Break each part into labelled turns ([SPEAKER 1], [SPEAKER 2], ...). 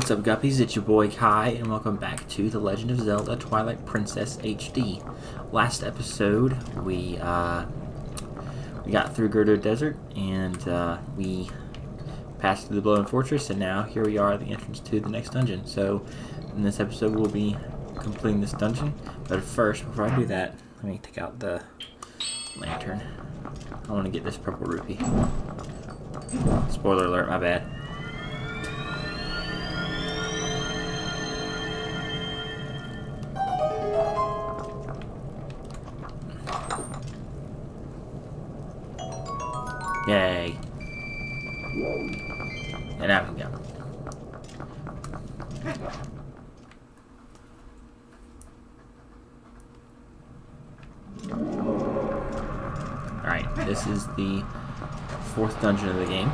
[SPEAKER 1] What's up, Guppies? It's your boy Kai, and welcome back to The Legend of Zelda Twilight Princess HD. Last episode, we got through Gerudo Desert, and we passed through the Blown Fortress, and now here we are at the entrance to the next dungeon. So, in this episode, we'll be completing this dungeon. But first, before I do that, let me take out the lantern. I want to get this purple rupee. Spoiler alert, my bad. Yay. And out we go. Alright, this is the fourth dungeon of the game.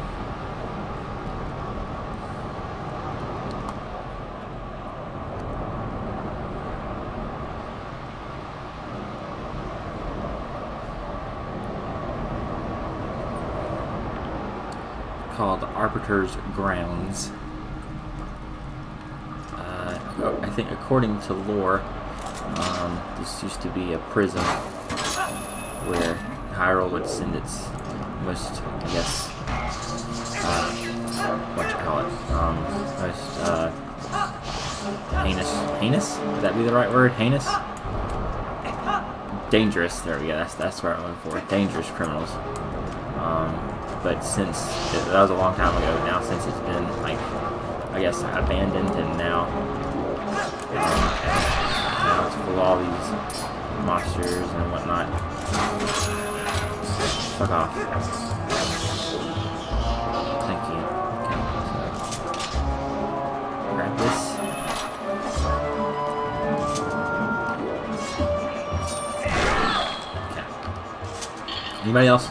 [SPEAKER 1] Called Arbiter's Grounds. I think according to lore, this used to be a prison where Hyrule would send its most, I guess, heinous? Would that be the right word? Heinous? Dangerous, there we go, that's what I'm looking for. Dangerous criminals. But since that was a long time ago now, since it's been like, I guess, abandoned, and now it's full of all these monsters and whatnot. Fuck off. Thank you. Okay, so grab this. Okay. Anybody else?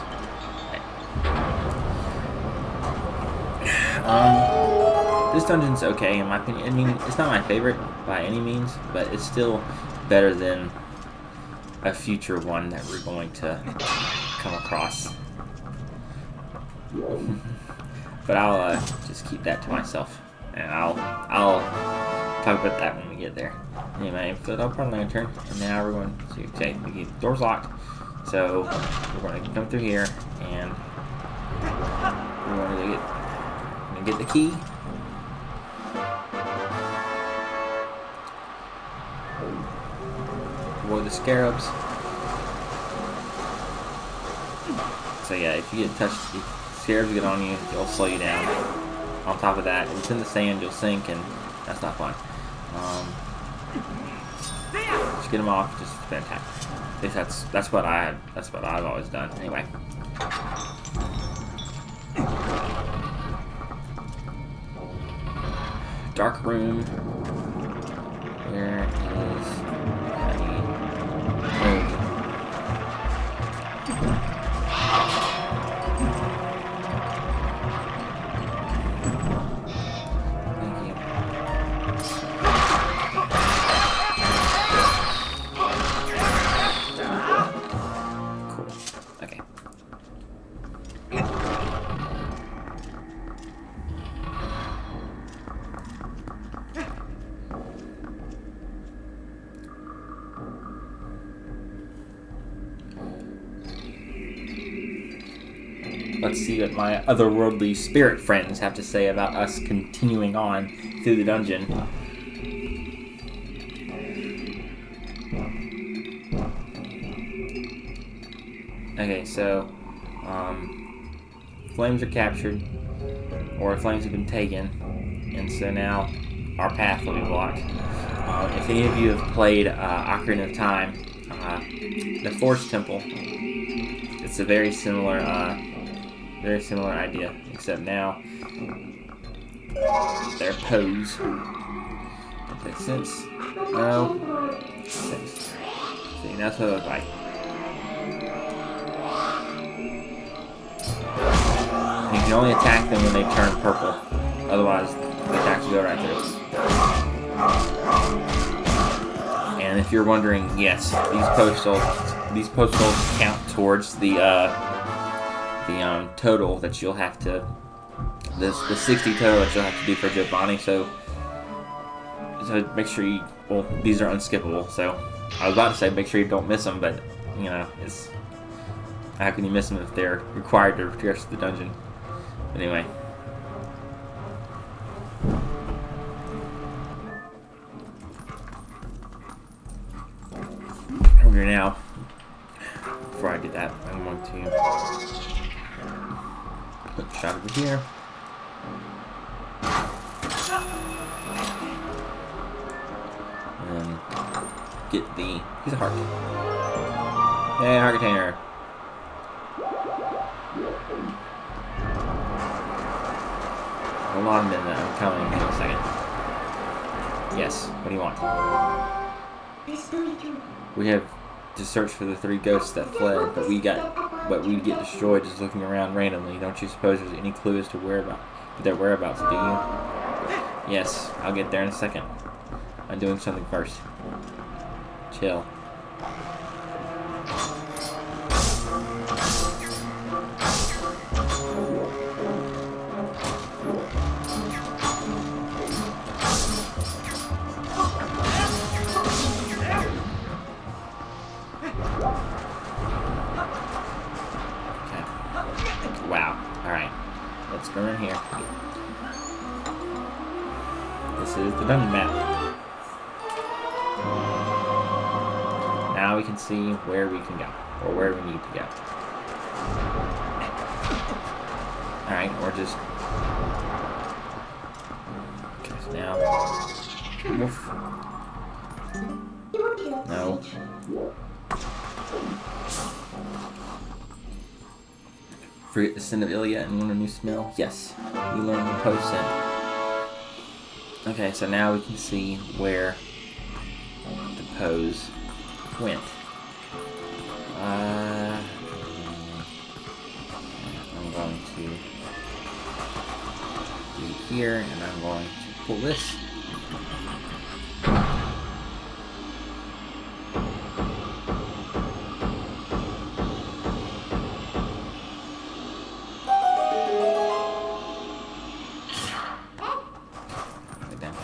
[SPEAKER 1] This dungeon's okay in my opinion. I mean, it's not my favorite by any means, but it's still better than a future one that we're going to come across. But I'll just keep that to myself, and I'll talk about that when we get there. Anyway, filled up our lantern, and now we're going to okay. The door's locked, so we're going to come through here, and we're going to get the key. Avoid the scarabs. So yeah, if you get touched, if scarabs get on you, they'll slow you down. On top of that, if it's in the sand, you'll sink, and that's not fun. Just get them off. Just spend time. At least that's what I've always done. Anyway. Dark room. Where is Let's see what my otherworldly spirit friends have to say about us continuing on through the dungeon. Okay, so flames are captured, or flames have been taken, and so now our path will be blocked. If any of you have played Ocarina of Time, the Forest Temple, it's a very similar idea, except now their pose. That makes sense. No. Sense. See, that's what it looks like. And you can only attack them when they turn purple. Otherwise, the attacks will go right through. And if you're wondering, yes, these post holes count towards the total that you'll have to, the 60 total that you'll have to do for Giovanni. So So make sure you, well, these are unskippable, so I was about to say make sure you don't miss them, but, you know, it's, how can you miss them if they're required to progress the dungeon? But anyway. Over here now. Before I do that, I'm going to put a shot over here. And get the piece of heart. Yay, heart container. Hold on a minute, I'm coming in a second. Yes, what do you want? We have to search for the 3 ghosts that fled, but we get destroyed just looking around randomly. Don't you suppose there's any clue as to their whereabouts, do you? Yes, I'll get there in a second. I'm doing something first. Chill. Let's go in here. This is the dungeon map. Now we can see where we can go, or where we need to go. Alright, we're just... Okay, so now... Woof. No. Forget the sin of Ilya and learn a new smell? Yes. You learn the post-sin. Okay, so now we can see where the pose went. I'm going to do here, and I'm going to pull this.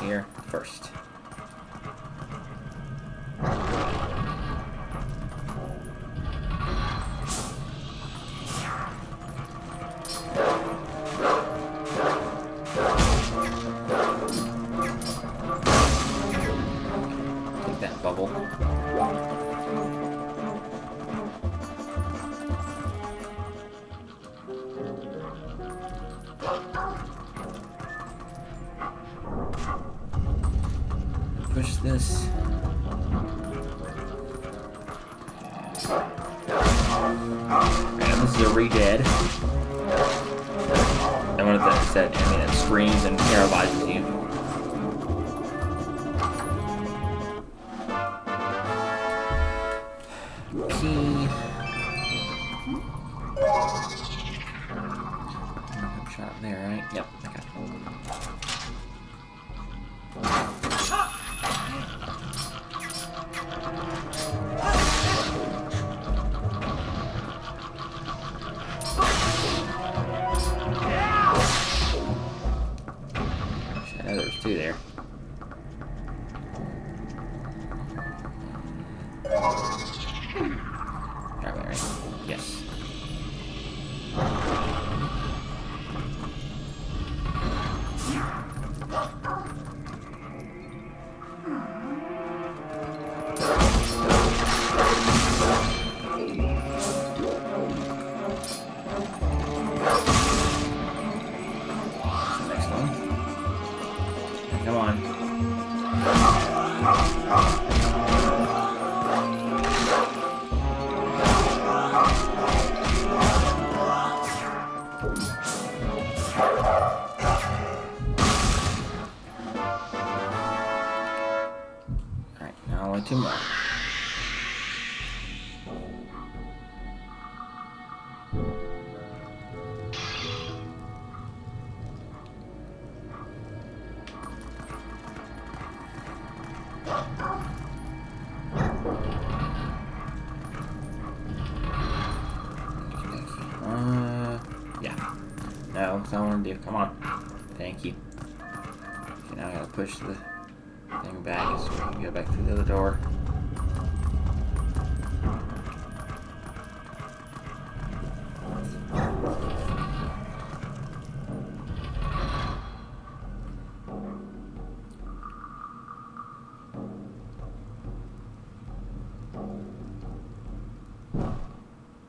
[SPEAKER 1] Here first. Take that bubble. Push this. And this is a re-dead. And what that said, I mean, it screams and paralyzes you. Key. Shot there, right? Yep, okay. I know there's 2 there. Right? Yes. Next one. Come on. Alright, now only 2 more. Yeah. No, that's what I want to do. Come on. Thank you. Okay, now I gotta push the thing back so we can go back through the other door.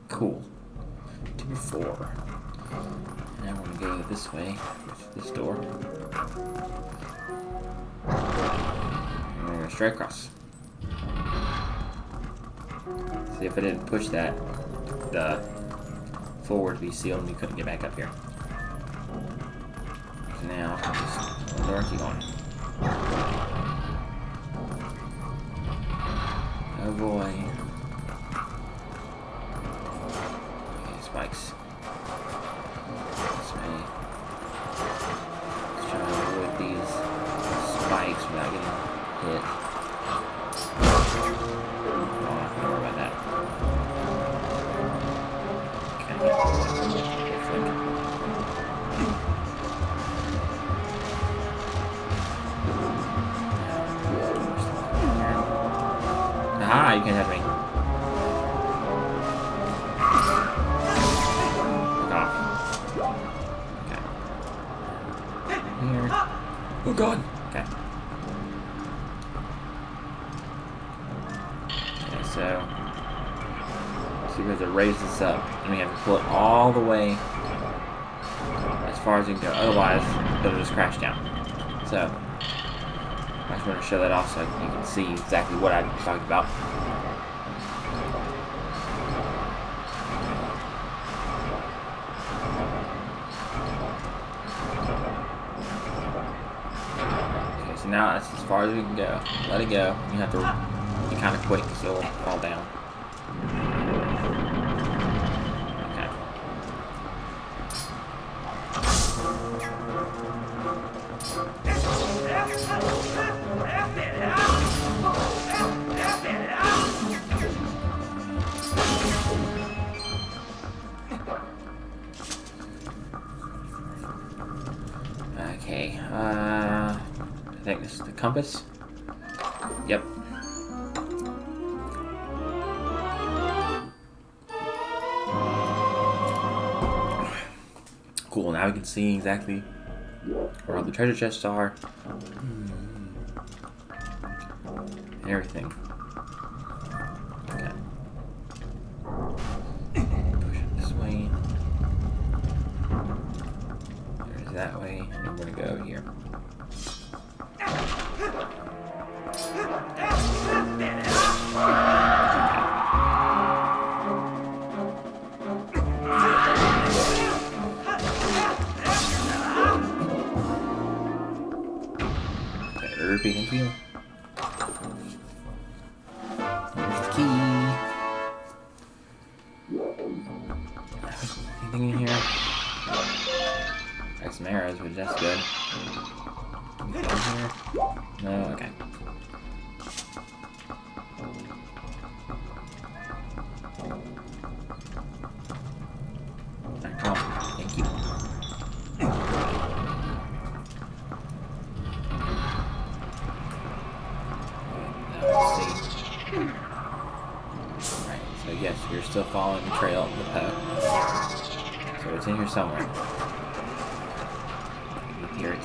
[SPEAKER 1] Cool. 2-4. Now we're gonna go this way, with this door. And we're gonna straight across. See, if I didn't push that, the forward would be sealed and we couldn't get back up here. So now, just one door and keep going. Oh boy. Spikes. This way. Let's try to avoid these spikes without getting hit. Oh, I'm not gonna worry about that. Okay. Aha, you can't have me. Oh god! Okay. Okay, so we have to raise this up, and we have to pull it all the way as far as we can go. Otherwise, it'll just crash down. So I just want to show that off so you can see exactly what I was talking about. Now that's as far as we can go. Let it go. You have to be kind of quick because it'll fall down. Okay. Okay. I think this is the compass. Yep. Cool, now we can see exactly where all the treasure chests are. And everything. Okay. Push it this way. There's that way. And we're gonna go here. Thank you. Here's the key. Anything in here? Got some arrows, but that's good. Anything in here? No? Okay. Alright, come on. Thank you. Yes, you're still following the trail of the Poe. So it's in here somewhere. You hear it.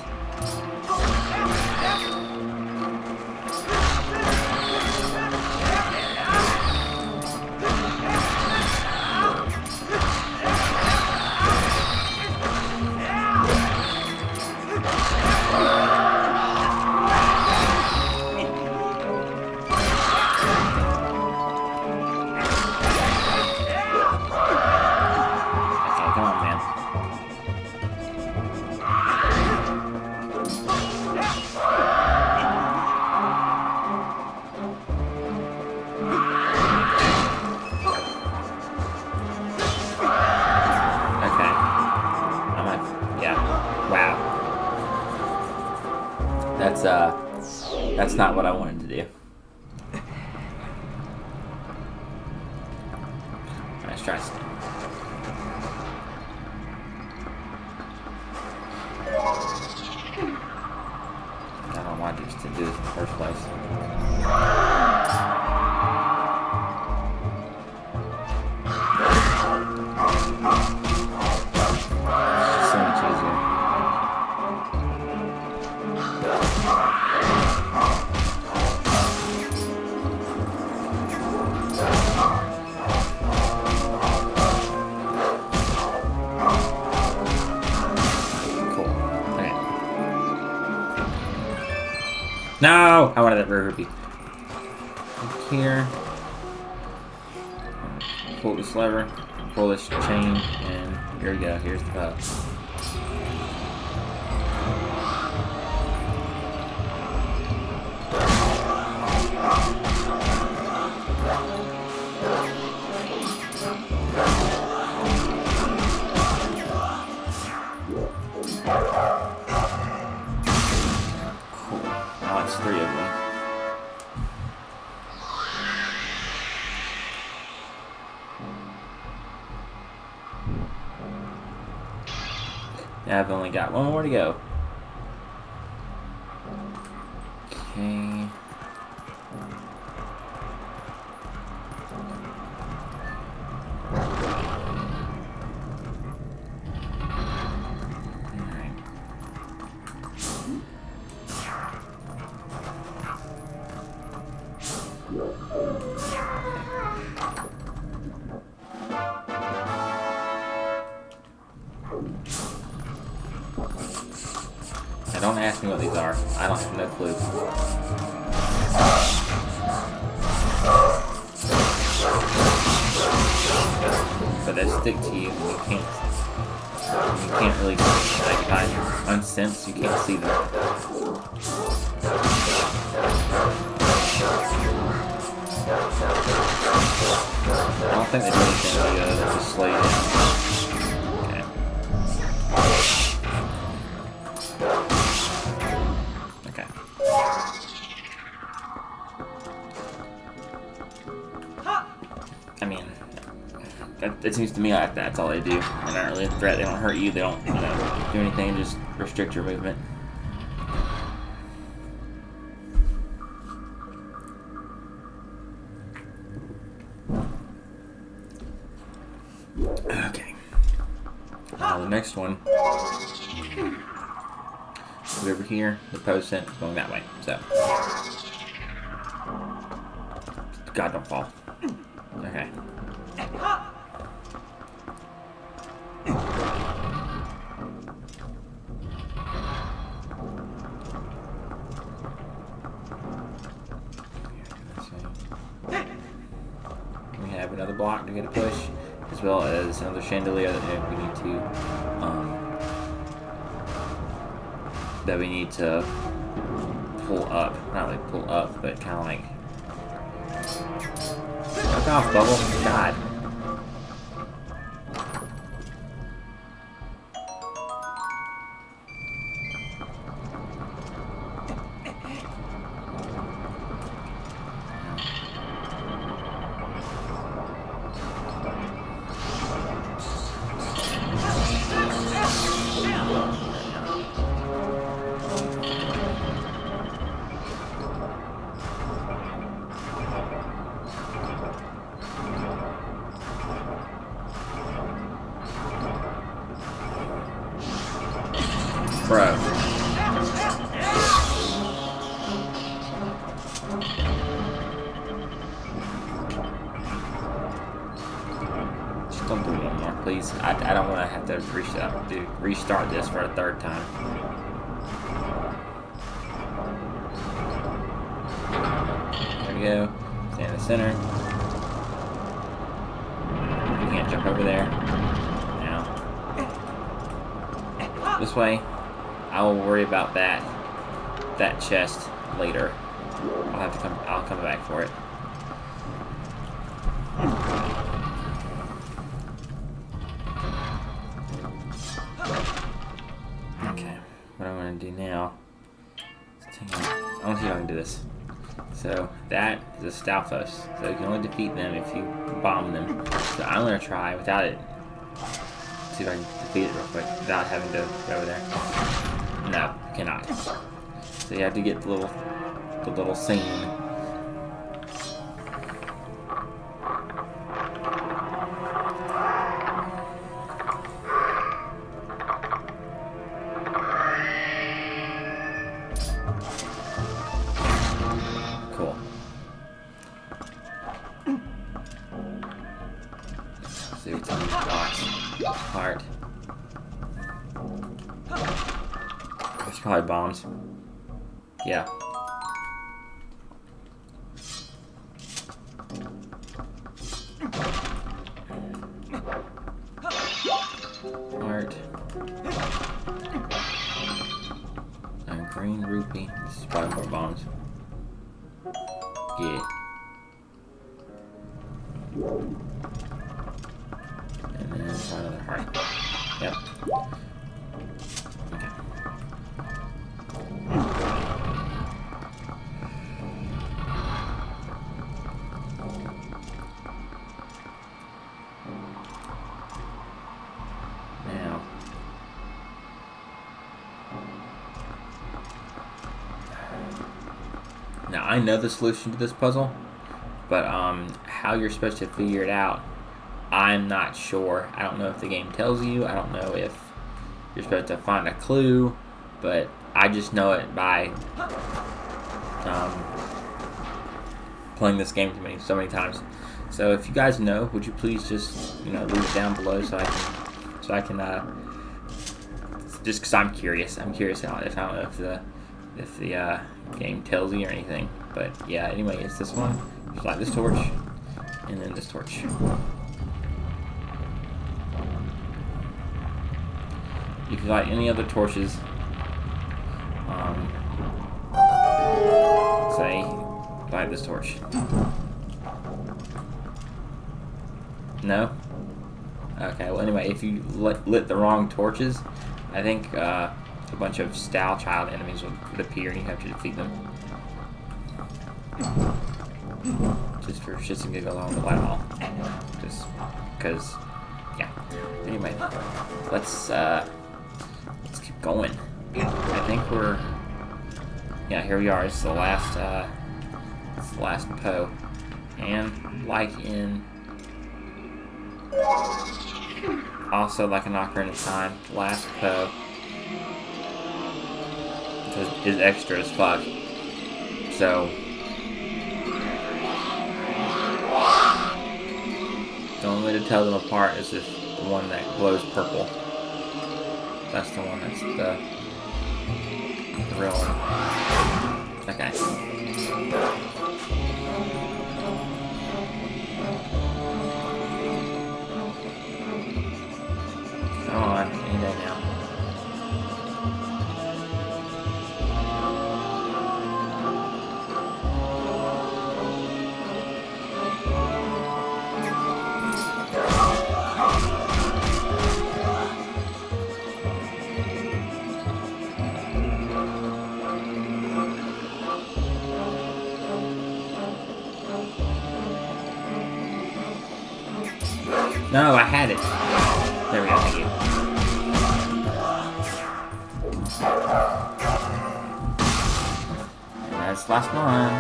[SPEAKER 1] That's not what I wanted to do. Let's try some. I don't want this to do do this in the first place. So much easier. No! I wanted that rare rupee. Here. Pull this lever, pull this chain, and here we go. Here's the pup. Three of them. Now I've only got one more to go. Okay. Don't ask me what these are. I don't have no clue. But they stick to you, and you can't really, like, if I unsense, you can't see them. I don't think they do anything really other than just slay down. Okay. I mean, it seems to me like that's all they do. They're not really a threat. They don't hurt you. They don't, do anything. Just restrict your movement. Okay. Now the next one. Over here, the post is going that way. So, God, don't fall. Okay. We have another block to get a push, as well as another chandelier that we need to pull up. Not really pull up, but kind of like. Fuck off, Bubble. God. Bro. Just don't do it anymore, please. I don't want to have to restart this for a third time. There we go. Stay in the center. You can't jump over there. Now. This way. I will worry about that chest later. I'll come back for it. Okay, what I'm gonna do now is I want to see if I can do this. So that is a Stalfos. So you can only defeat them if you bomb them. So I'm gonna try without it. See if I can defeat it real quick without having to go over there. No, cannot. So you have to get the little the little scene. Cool. Let's see what's in these blocks. Heart. There's probably bombs. Yeah. Heart. And green rupee. This is probably more bombs. Yeah. And then another heart. Yep. Okay. Now I know the solution to this puzzle, but how you're supposed to figure it out, I'm not sure. I don't know if the game tells you. I don't know if you're supposed to find a clue, but I just know it by playing this game so many times. So if you guys know, would you please just leave it down below so I can just because I'm curious. I'm curious how, if I don't know if the game tells you or anything. But yeah, anyway, it's this one. Just light this torch, and then this torch. You can light any other torches. Say, light this torch. No? Okay, well anyway, if you lit the wrong torches, I think a bunch of Style Child enemies would appear and you have to defeat them. Just for shits and giggles, I want to light them all. Just because, yeah. Anyway, let's keep going. I think we're, yeah, here we are. It's the last Poe. And like in, also like an Ocarina of Time, last Poe is extra as fuck. So the only way to tell them apart is if the one that glows purple. That's the one that's the real one. Okay. Come on, any day now. No, I had it. There we go, thank you. And that's the last one.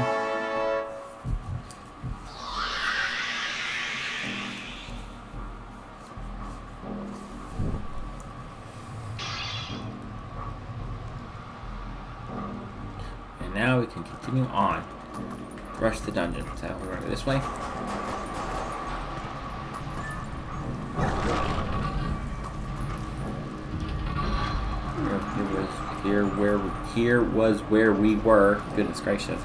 [SPEAKER 1] And now we can continue on. Rush the dungeon. So we're going to go this way. Here was where we were. Goodness gracious.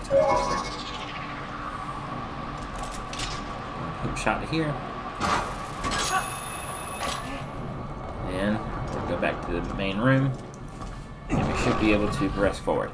[SPEAKER 1] Hook shot to here. And we'll go back to the main room. And we should be able to progress forward.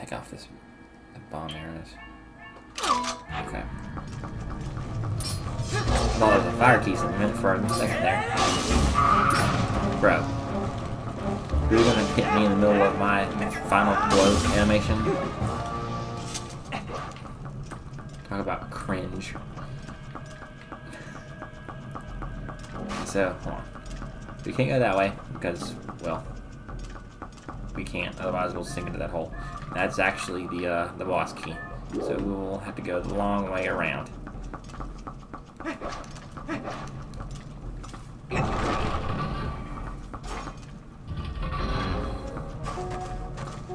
[SPEAKER 1] take off this bomb arrows. Okay. I thought there was a fire key in a minute for a second there. Bro. You're gonna hit me in the middle of my final blow animation? Talk about cringe. So, hold on. We can't go that way because, well, we can't. Otherwise, we'll sink into that hole. That's actually the boss key. So we will have to go the long way around.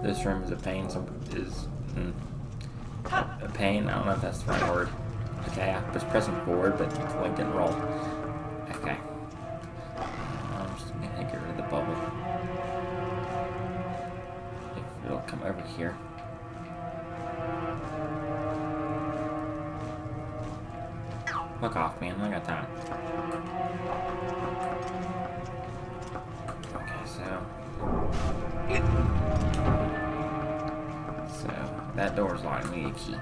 [SPEAKER 1] This room is a pain. A pain. I don't know if that's the right word. Okay, I was pressing forward, but the link didn't roll. Okay. I'm just gonna get rid of the bubble. If it'll come over here. Fuck off, man. I got time. Okay, so that door's locked. We need a key.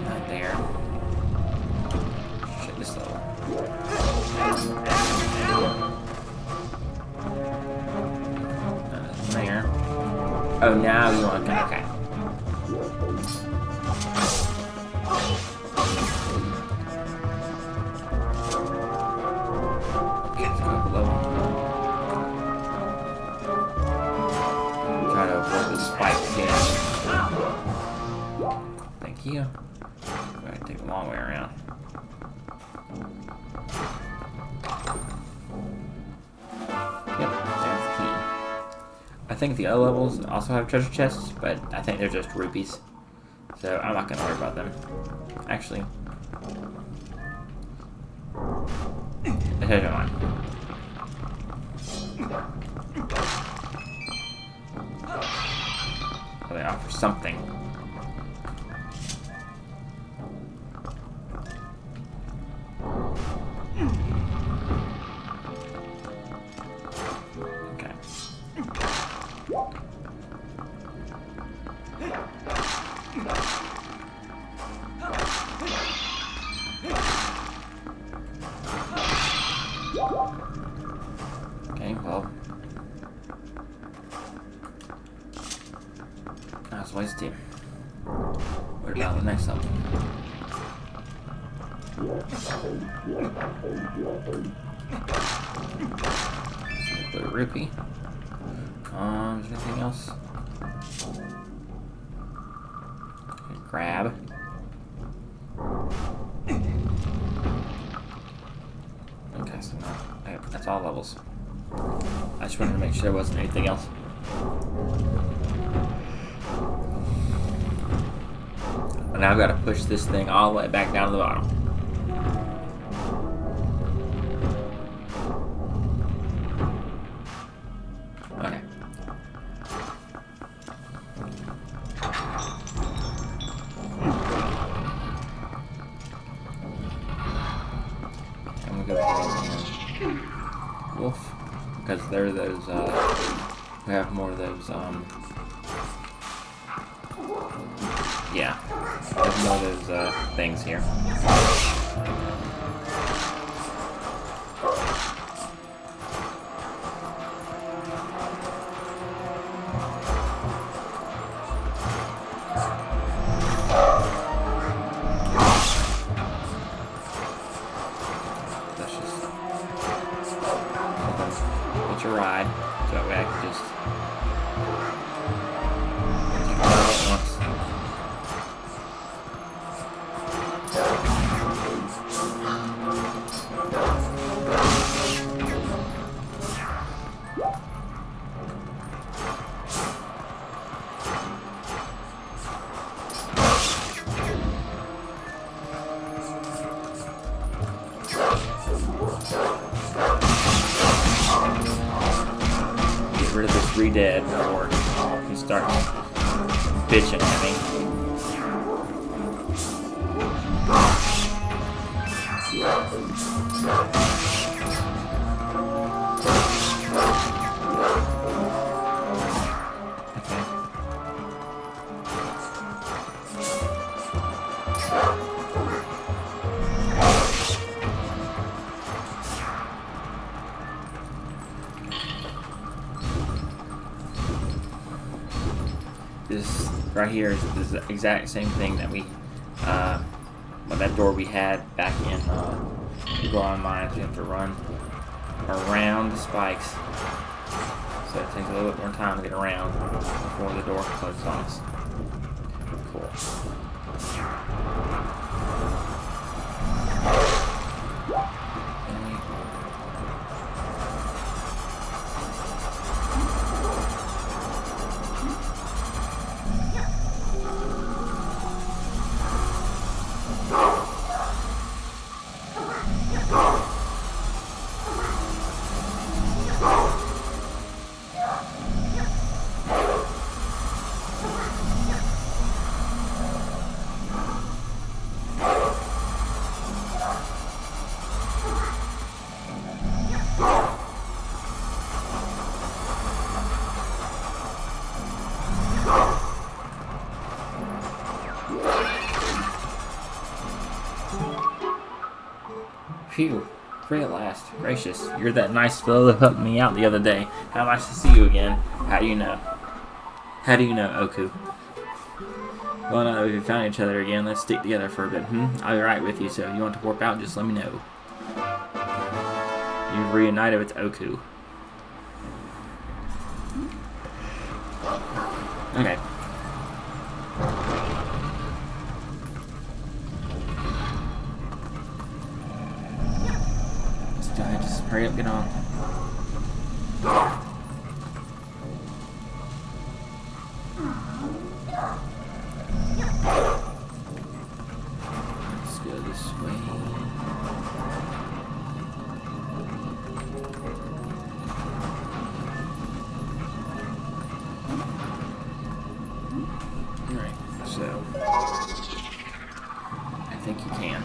[SPEAKER 1] Not there. Shit, this level. Nothing there. Oh, now you want to. Okay. Try to avoid the spikes here. Thank you. Go ahead and take the long way around. Yep, there's the key. I think the other levels also have treasure chests, but I think they're just rupees. So I'm not going to worry about them. Actually, never mind. Oh, they offer something. Okay. Okay, well. That's wasted. What about the next level? Put a rupee. Is there anything else? Grab. Okay, so now that's all levels. I just wanted to make sure there wasn't anything else. And now I've got to push this thing all the way back down to the bottom. Okay. I'm gonna go ahead and wolf, because there are those, we have more of those, yeah, there's more of those, things here. Let's just hitch a ride, so that way I can just take it all at once. Get rid of this re-dead or he starts bitching at me. this right here is the exact same thing that we, that door we had back in the Go Online. So you have to run around the spikes. So it takes a little bit more time to get around before the door closes on us. Cool. Phew, free at last. Gracious, you're that nice fellow that helped me out the other day. How nice to see you again. How do you know? How do you know, Oku? Well, now that we've found each other again, let's stick together for a bit, I'll be right with you, so if you want to warp out, just let me know. You've reunited with Oku. Okay. Just hurry up, get on. Let's go this way. Alright, so I think you can.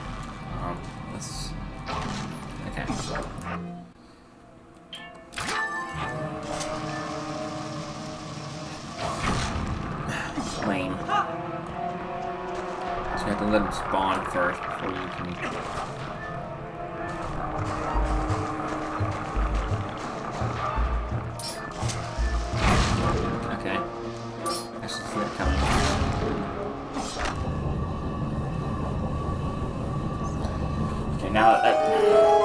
[SPEAKER 1] Let's. Okay. Lame. So you have to let them spawn first before you can. Okay. I should see it coming. Okay, now that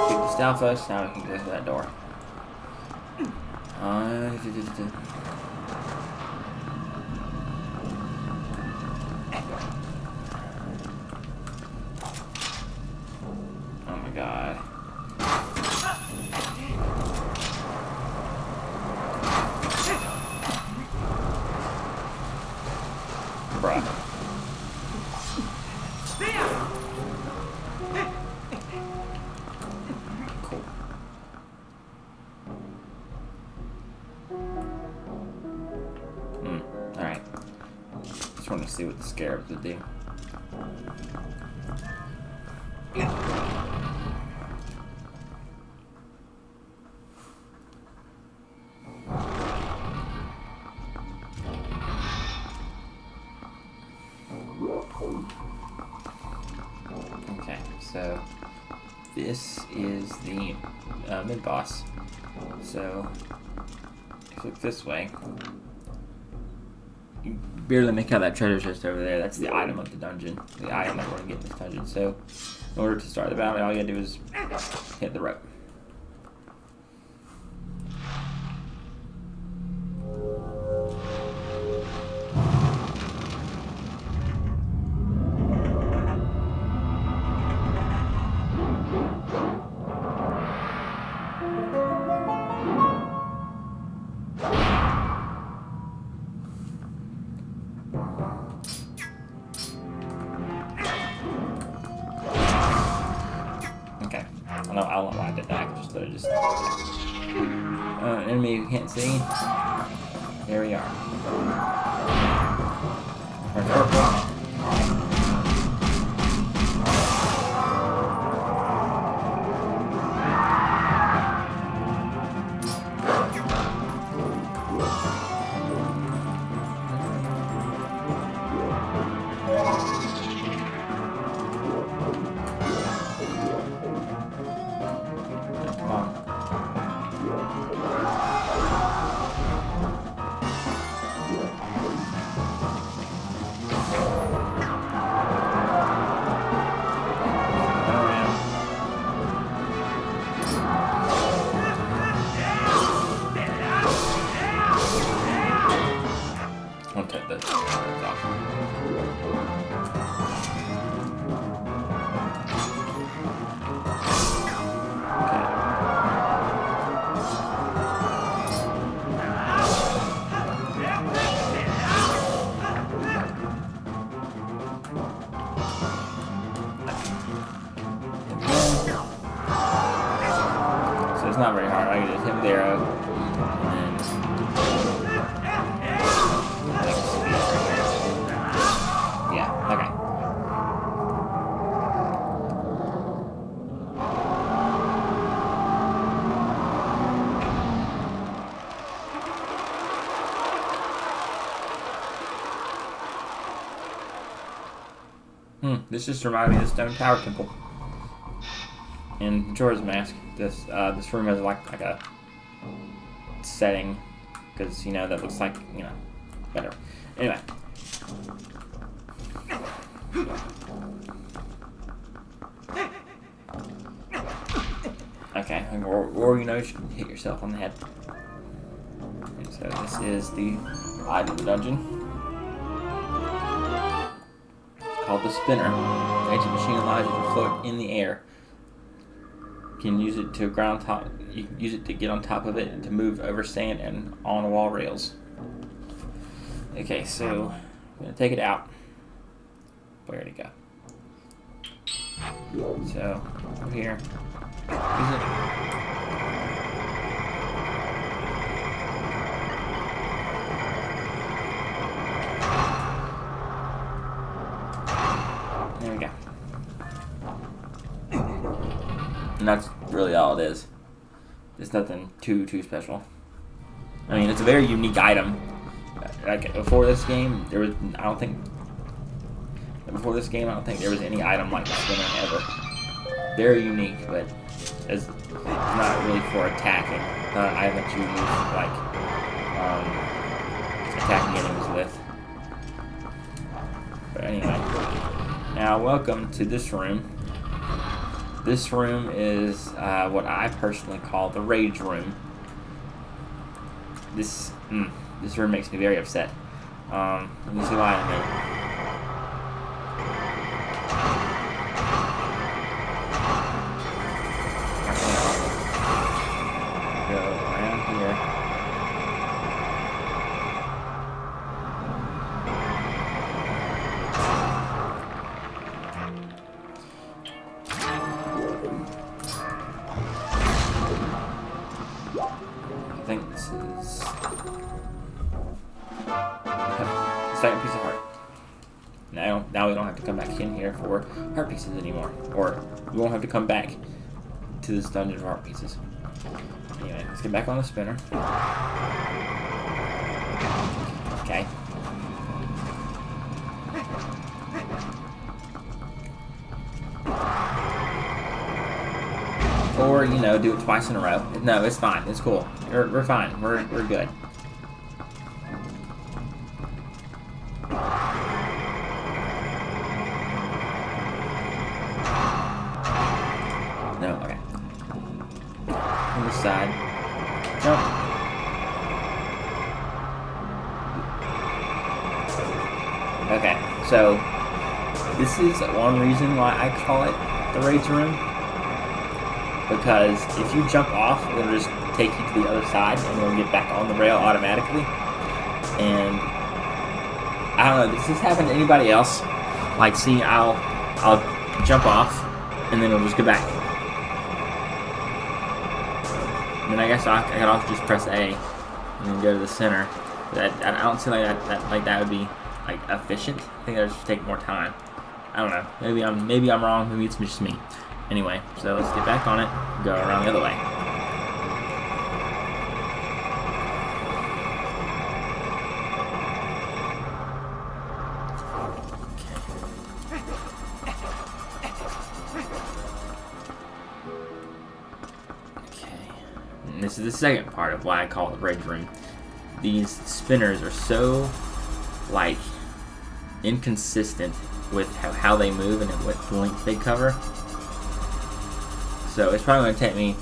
[SPEAKER 1] keep this down first, now we can go through that door. Oh my god. Bruh. Cool. Alright. Just want to see what the scarabs would do. Okay, so this is the mid-boss. So if you look this way, you barely make out that treasure chest over there. That's the item of the dungeon, the item that we're going to get in this dungeon. So in order to start the battle, all you gotta do is hit the rope. I don't know why I did that. I just thought it just. Enemy you can't see. There we are. Purple. shut the lights off. It's not very hard. I can just hit the arrow, and then yeah, okay. This just reminded me of the Stone Tower Temple in Majora's Mask. This room has like a setting, because that looks like better. Anyway, okay, or you can hit yourself on the head. And so this is the item of the dungeon. It's called the spinner. The ancient machine allows you to float in the air. You can use it to ground top. You can use it to get on top of it and to move over sand and on wall rails. Okay, so I'm gonna take it out. Where'd it go? So over here. Use it. There we go. And that's really all it is. It's nothing too special. I mean, it's a very unique item. Like before this game, there was I don't think there was any item like the spinner ever. Very unique, but it's not really for attacking. Not an item that you use like attacking enemies with. But anyway, now welcome to this room. This room is what I personally call the rage room. This room makes me very upset. Let me see why in a minute. Go around here. I think this is the second piece of heart. Now we don't have to come back in here for heart pieces anymore, or we won't have to come back to this dungeon for heart pieces. Anyway, let's get back on the spinner. Okay. Or, do it twice in a row. No, it's fine. It's cool. We're fine. We're good. No, okay. On this side. Jump. Okay, so this is one reason why I call it the rage room. Because if you jump off, it'll just take you to the other side and you'll get back on the rail automatically. And I don't know, does this happen to anybody else? Like, see, I'll jump off and then it'll just go back. And then I guess I could also just press A and then go to the center. But I don't see like that would be like efficient. I think that would just take more time. I don't know. Maybe I'm wrong. Maybe it's just me. Anyway, so let's get back on it, go around the other way. Okay. And this is the second part of why I call it the rage room. These spinners are so, like, inconsistent with how they move and what length they cover. So it's probably going to take me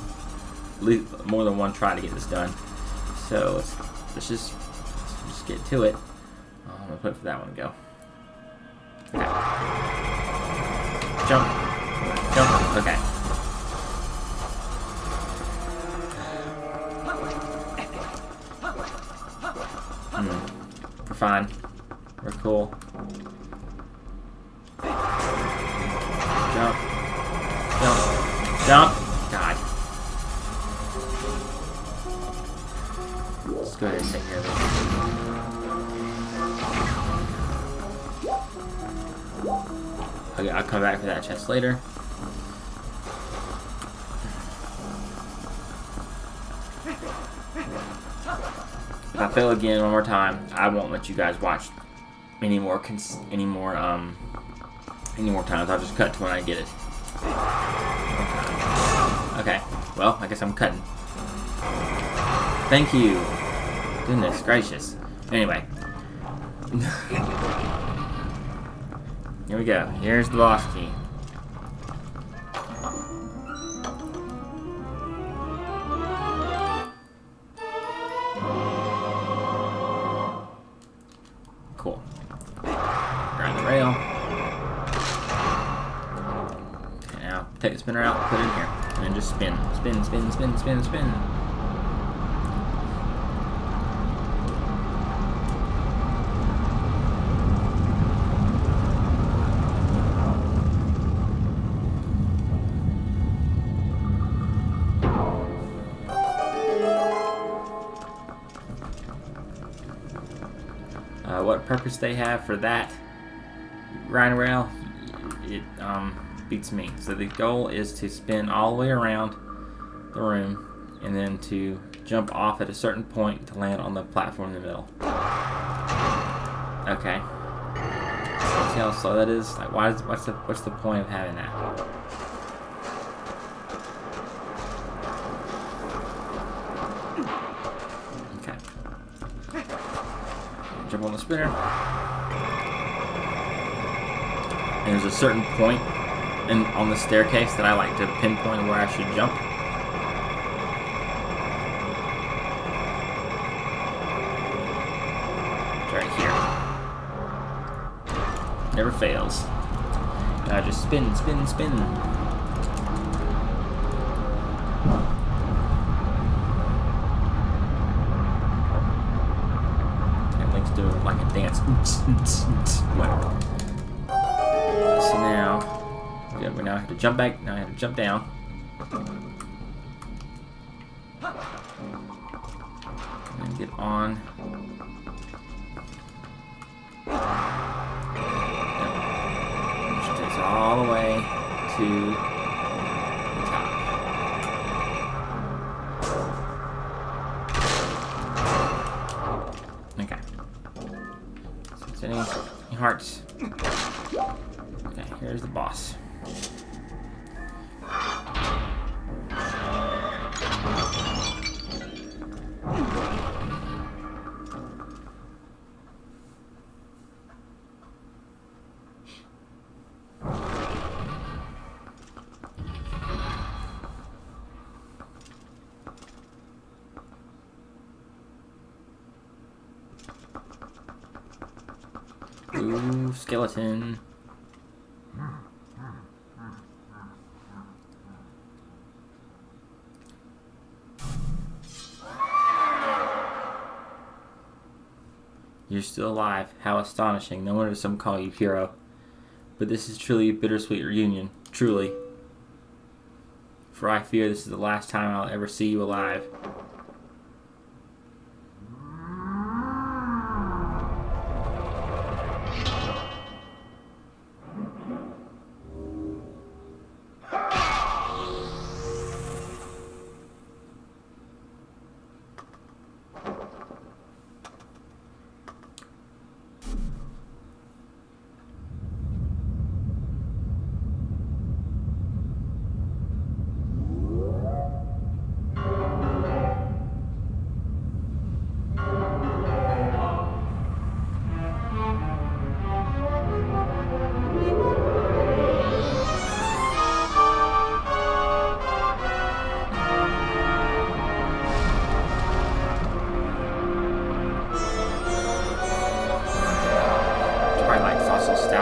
[SPEAKER 1] more than one try to get this done. So let's just get to it. I'm gonna wait for that one to go. Okay. Jump. Jump. Okay. We're fine. We're cool. Jump. Jump. Jump. God. Let's go ahead and take care of this. Okay, I'll come back for that chest later. If I fail again one more time, I won't let you guys watch any more times. I'll just cut to when I get it. Okay. Well, I guess I'm cutting. Thank you. Goodness gracious. Anyway. Here we go. Here's the boss key. Cool. Grab the rail. Okay, now take the spinner out, put it in here, and then just spin. Spin, spin, spin, spin, spin. What purpose they have for that grind rail, it beats me. So the goal is to spin all the way around the room and then to jump off at a certain point to land on the platform in the middle. Okay. See how slow that is? Like, what's the point of having that? Jump on the spinner. And there's a certain point on the staircase that I like to pinpoint where I should jump. It's right here. Never fails. And I just spin, spin, spin. Doing like a dance. Whatever. So now, we now have to jump back. Now I have to jump down. And get on. Which takes all the way to the top. Okay. Any hearts? Okay, here's the boss. Ooh, skeleton. You're still alive. How astonishing. No wonder some call you hero. But this is truly a bittersweet reunion. Truly. For I fear this is the last time I'll ever see you alive.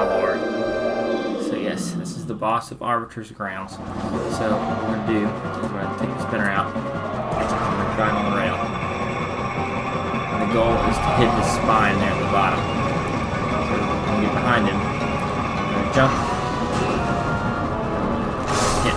[SPEAKER 1] Lord. So yes, this is the boss of Arbiter's grounds. So what we're going to do is we're going to take the spinner out. We're going to grind on the rail. And the goal is to hit his spine there at the bottom. So we're going to get behind him. We're going to jump. Hit.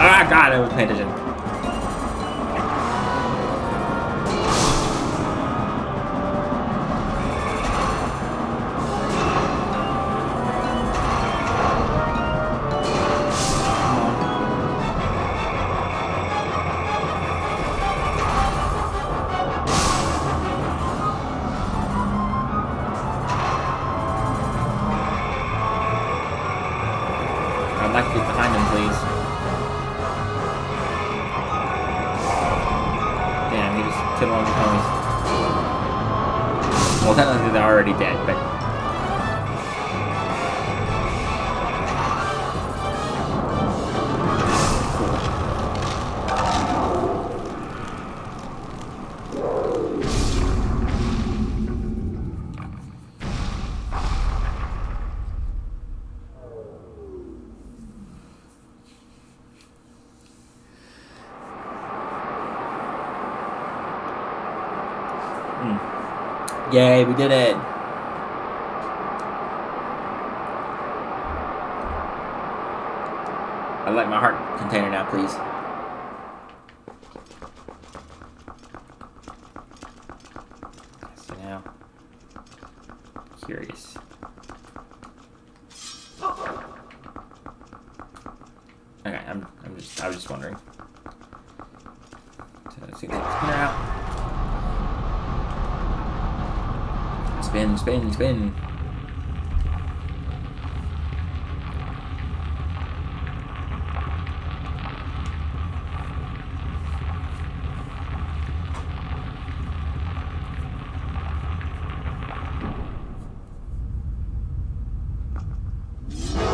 [SPEAKER 1] Ah, God, I was paying attention. I'd like to get behind him, please. Damn, he just took one of the ponies. Well, technically they're already dead, but... Yay, we did it! I'd like my heart container now, please. So now, curious. Okay, I was just wondering. So let's see, take the spinner out. Spin, spin, spin.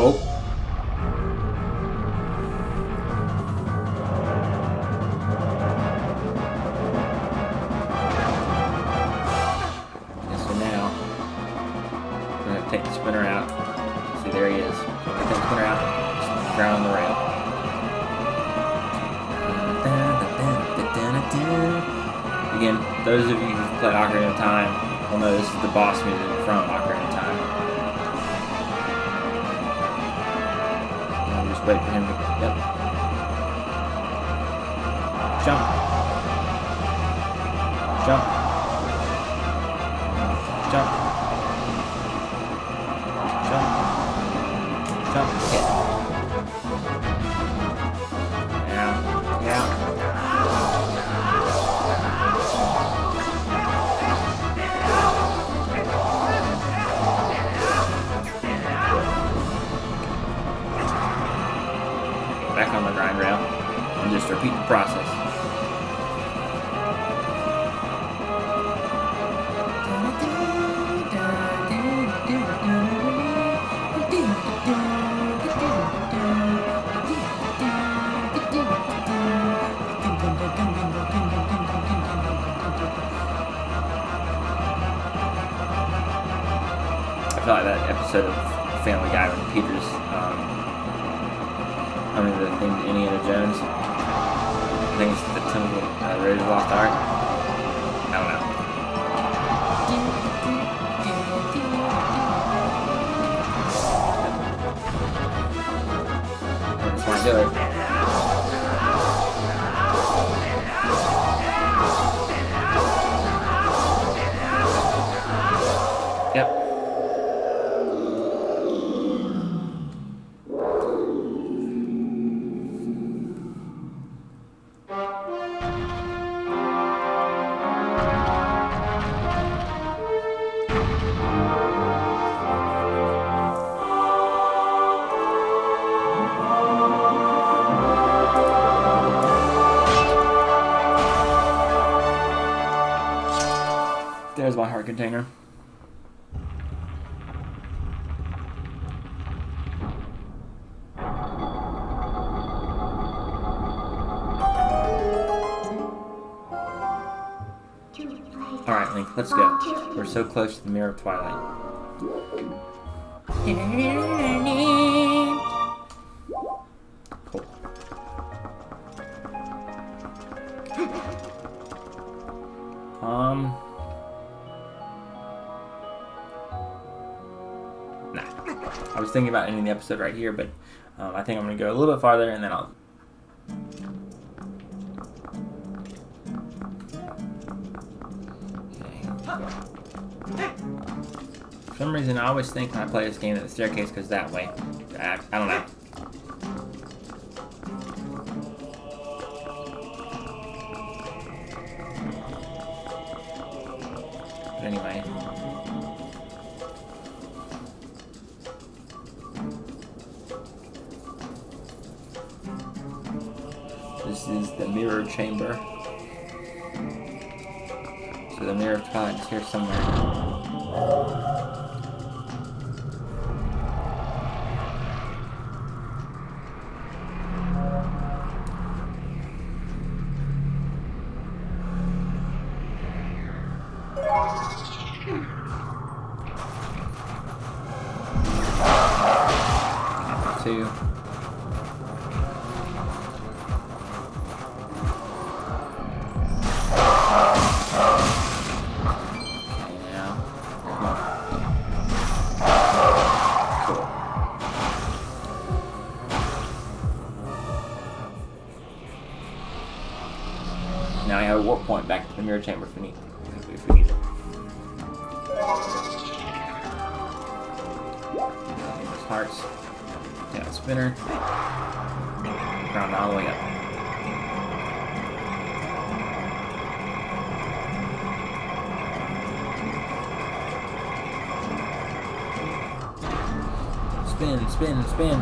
[SPEAKER 1] Oh. Take the spinner out. See, there he is. So I'm going to take the spinner out. Just ground on the rail. Again, those of you who've played Ocarina of Time will know this is the boss music from Ocarina of Time. I'll just wait for him to... Yep. Jump. Jump. Jump. Jump, hit. Yeah, yeah. Back on the grind rail and just repeat the process. I feel like that episode of Family Guy when Peter's, the thing to Indiana Jones. I think it's the Temple Raiders of the Lost Ark. I don't know. I just want to do it. container. Alright, Link, let's go. We're so close to the Mirror of Twilight. Cool. Nah. I was thinking about ending the episode right here, but I think I'm going to go a little bit farther and then I'll... For some reason, I always think when I play this game that the staircase goes that way. I don't know. But anyway. This is the mirror chamber. So the mirror of Twilight is here somewhere. Two. Now I have a warp point back to the mirror chamber if we need it. There's hearts. Yeah, spinner. Ground all the way up. Spin, spin, spin.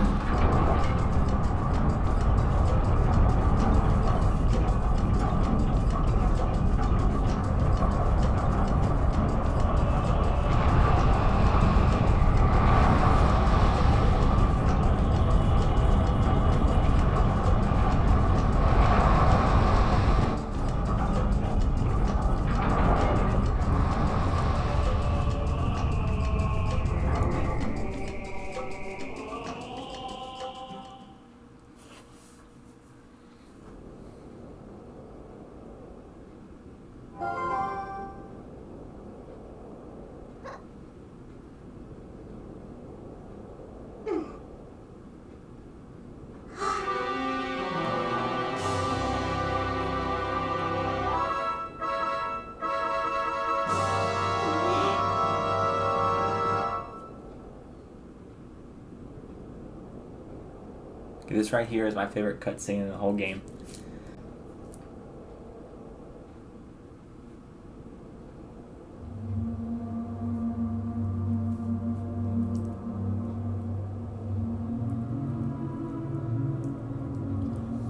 [SPEAKER 1] This right here is my favorite cutscene in the whole game.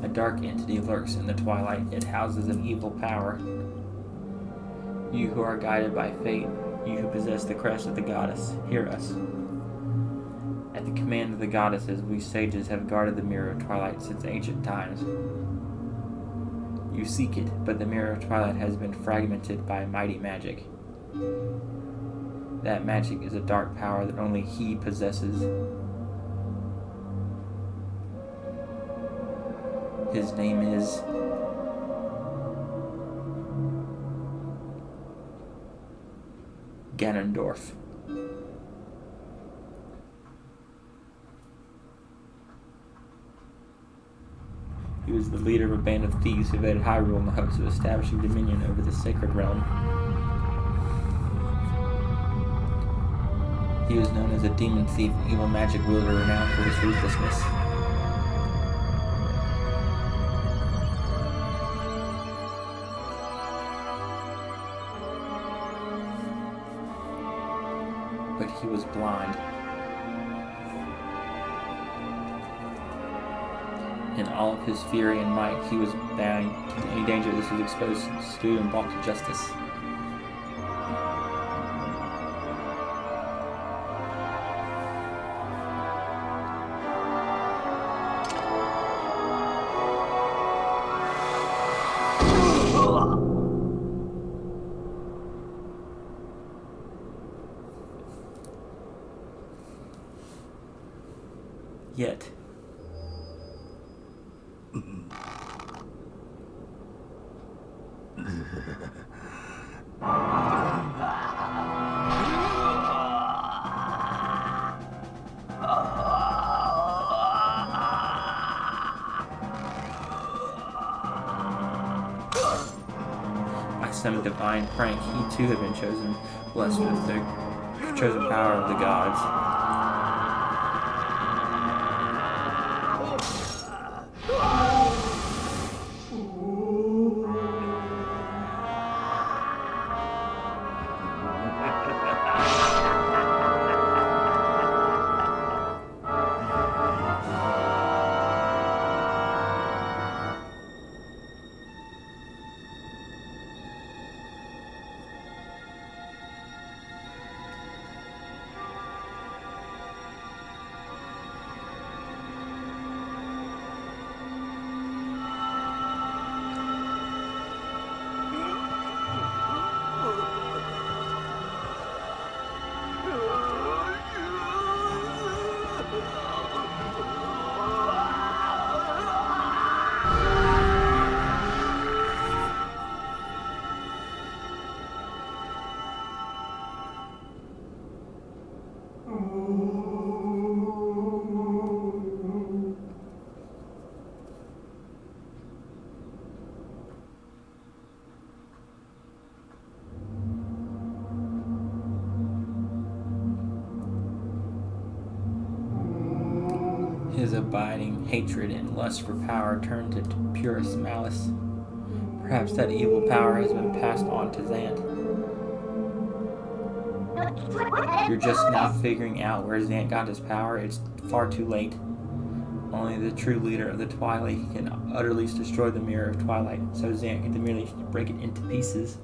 [SPEAKER 1] A dark entity lurks in the twilight. It houses an evil power. You who are guided by fate, you who possess the crest of the goddess, hear us. At the command of the goddesses, we sages have guarded the Mirror of Twilight since ancient times. You seek it, but the Mirror of Twilight has been fragmented by mighty magic. That magic is a dark power that only he possesses. His name is... Ganondorf. He was the leader of a band of thieves who invaded Hyrule in the hopes of establishing dominion over the sacred realm. He was known as a demon thief and evil magic wielder renowned for his ruthlessness. But he was blind. In all of his fury and might, he was bound to any danger this was exposed to and brought to justice. yet. By some divine prank, he too had been chosen, blessed with the chosen power of the gods. His abiding hatred and lust for power turned to purest malice. Perhaps that evil power has been passed on to Zant. You're just now figuring out where Zant got his power. It's far too late. Only the true leader of the Twilight can utterly destroy the Mirror of Twilight, so Zant can merely break it into pieces.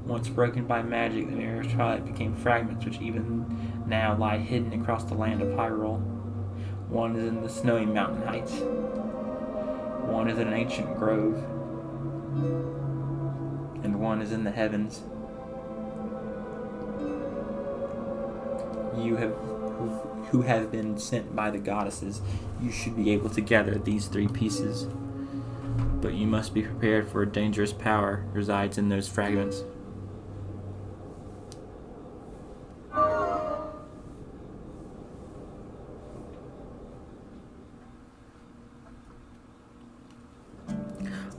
[SPEAKER 1] Once broken by magic, the Mirror of Twilight became fragments which even now lie hidden across the land of Hyrule. One is in the snowy mountain heights. One is in an ancient grove. And one is in the heavens. You who have been sent by the goddesses, you should be able to gather these three pieces. But you must be prepared for a dangerous power resides in those fragments.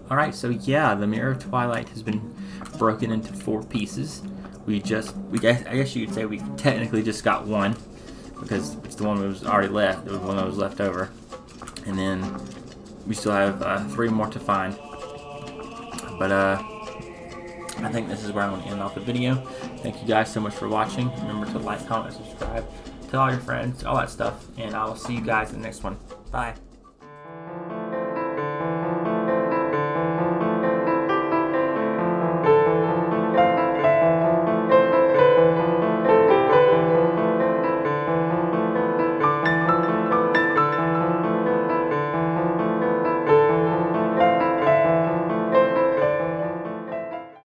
[SPEAKER 1] Alright, so yeah, the Mirror of Twilight has been broken into 4 pieces. I guess you could say we technically just got one, because it's the one that was already left, the one that was left over. And then we still have 3 more to find. But I think this is where I'm going to end off the video. Thank you guys so much for watching. Remember to like, comment, subscribe, tell all your friends, all that stuff. And I will see you guys in the next one. Bye.